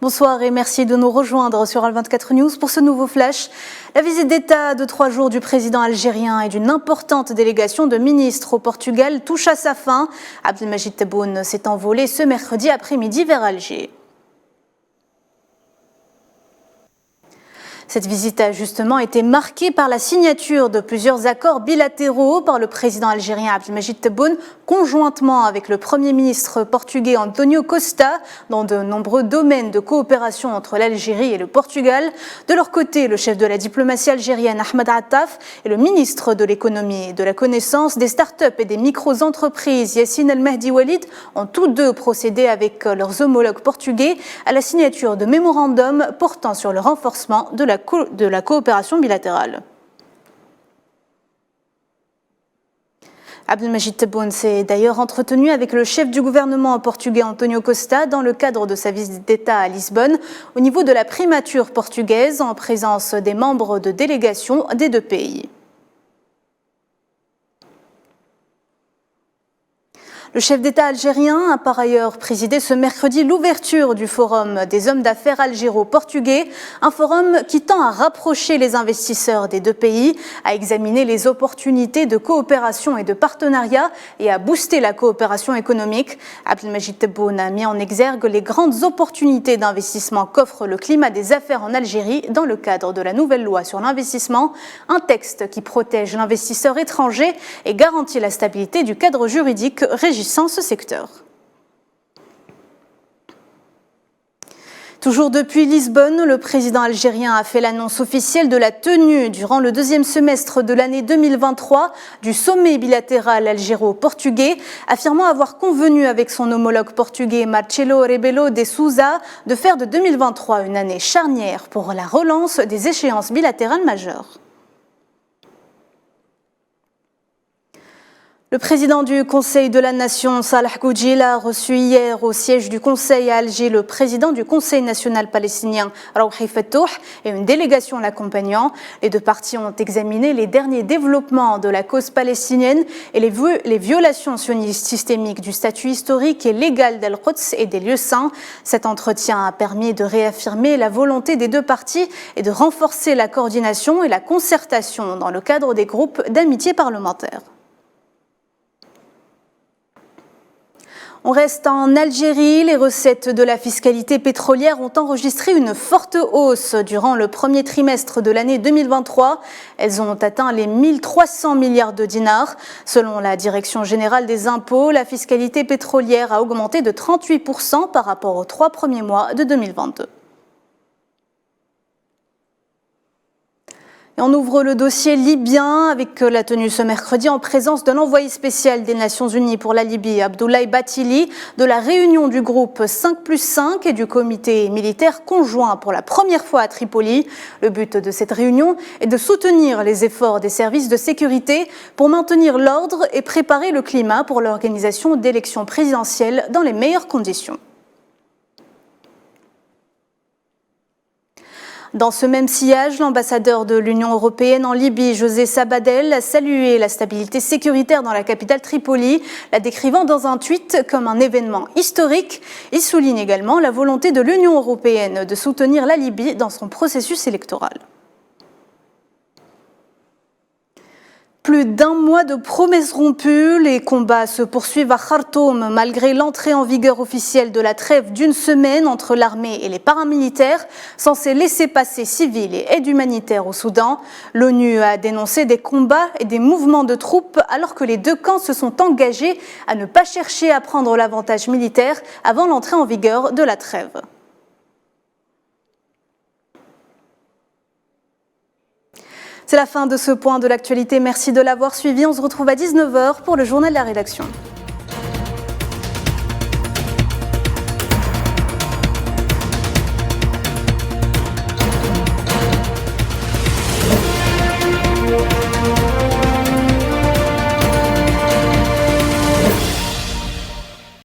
Bonsoir et merci de nous rejoindre sur Al24 News pour ce nouveau flash. La visite d'État de 3 jours du président algérien et d'une importante délégation de ministres au Portugal touche à sa fin. Abdelmajid Tebboune s'est envolé ce mercredi après-midi vers Alger. Cette visite a justement été marquée par la signature de plusieurs accords bilatéraux par le président algérien Abdelmajid Tebboune, conjointement avec le Premier ministre portugais António Costa, dans de nombreux domaines de coopération entre l'Algérie et le Portugal. De leur côté, le chef de la diplomatie algérienne Ahmed Attaf et le ministre de l'économie et de la connaissance, des start-up et des micro-entreprises Yassine El Mehdi Walid ont tous deux procédé avec leurs homologues portugais à la signature de mémorandums portant sur le renforcement de la coopération bilatérale. Abdelmajid Tebboune s'est d'ailleurs entretenu avec le chef du gouvernement portugais António Costa dans le cadre de sa visite d'État à Lisbonne au niveau de la primature portugaise en présence des membres de délégation des deux pays. Le chef d'État algérien a par ailleurs présidé ce mercredi l'ouverture du Forum des hommes d'affaires algéro-portugais, un forum qui tend à rapprocher les investisseurs des deux pays, à examiner les opportunités de coopération et de partenariat et à booster la coopération économique. Abdelmajid Tebboune a mis en exergue les grandes opportunités d'investissement qu'offre le climat des affaires en Algérie dans le cadre de la nouvelle loi sur l'investissement, un texte qui protège l'investisseur étranger et garantit la stabilité du cadre juridique régissant ce secteur. Toujours depuis Lisbonne, le président algérien a fait l'annonce officielle de la tenue durant le deuxième semestre de l'année 2023 du sommet bilatéral algéro-portugais, affirmant avoir convenu avec son homologue portugais Marcelo Rebelo de Sousa de faire de 2023 une année charnière pour la relance des échéances bilatérales majeures. Le président du Conseil de la Nation, Salah Goudjil, a reçu hier au siège du Conseil à Alger le président du Conseil national palestinien, Rouhi Fattouh, et une délégation l'accompagnant. Les deux parties ont examiné les derniers développements de la cause palestinienne et les violations sionistes systémiques du statut historique et légal d'Al-Quds et des lieux saints. Cet entretien a permis de réaffirmer la volonté des deux parties et de renforcer la coordination et la concertation dans le cadre des groupes d'amitié parlementaire. On reste en Algérie. Les recettes de la fiscalité pétrolière ont enregistré une forte hausse durant le premier trimestre de l'année 2023. Elles ont atteint les 1300 milliards de dinars. Selon la Direction générale des impôts, la fiscalité pétrolière a augmenté de 38% par rapport aux 3 premiers mois de 2022. Et on ouvre le dossier libyen avec la tenue ce mercredi en présence de l'envoyé spécial des Nations Unies pour la Libye, Abdoulaye Bathily, de la réunion du groupe 5+5 et du comité militaire conjoint pour la première fois à Tripoli. Le but de cette réunion est de soutenir les efforts des services de sécurité pour maintenir l'ordre et préparer le climat pour l'organisation d'élections présidentielles dans les meilleures conditions. Dans ce même sillage, l'ambassadeur de l'Union européenne en Libye, José Sabadell, a salué la stabilité sécuritaire dans la capitale Tripoli, la décrivant dans un tweet comme un événement historique. Il souligne également la volonté de l'Union européenne de soutenir la Libye dans son processus électoral. Plus d'un mois de promesses rompues, les combats se poursuivent à Khartoum malgré l'entrée en vigueur officielle de la trêve d'une semaine entre l'armée et les paramilitaires censés laisser passer civils et aide humanitaire au Soudan. L'ONU a dénoncé des combats et des mouvements de troupes alors que les deux camps se sont engagés à ne pas chercher à prendre l'avantage militaire avant l'entrée en vigueur de la trêve. C'est la fin de ce point de l'actualité. Merci de l'avoir suivi. On se retrouve à 19h pour le journal de la rédaction.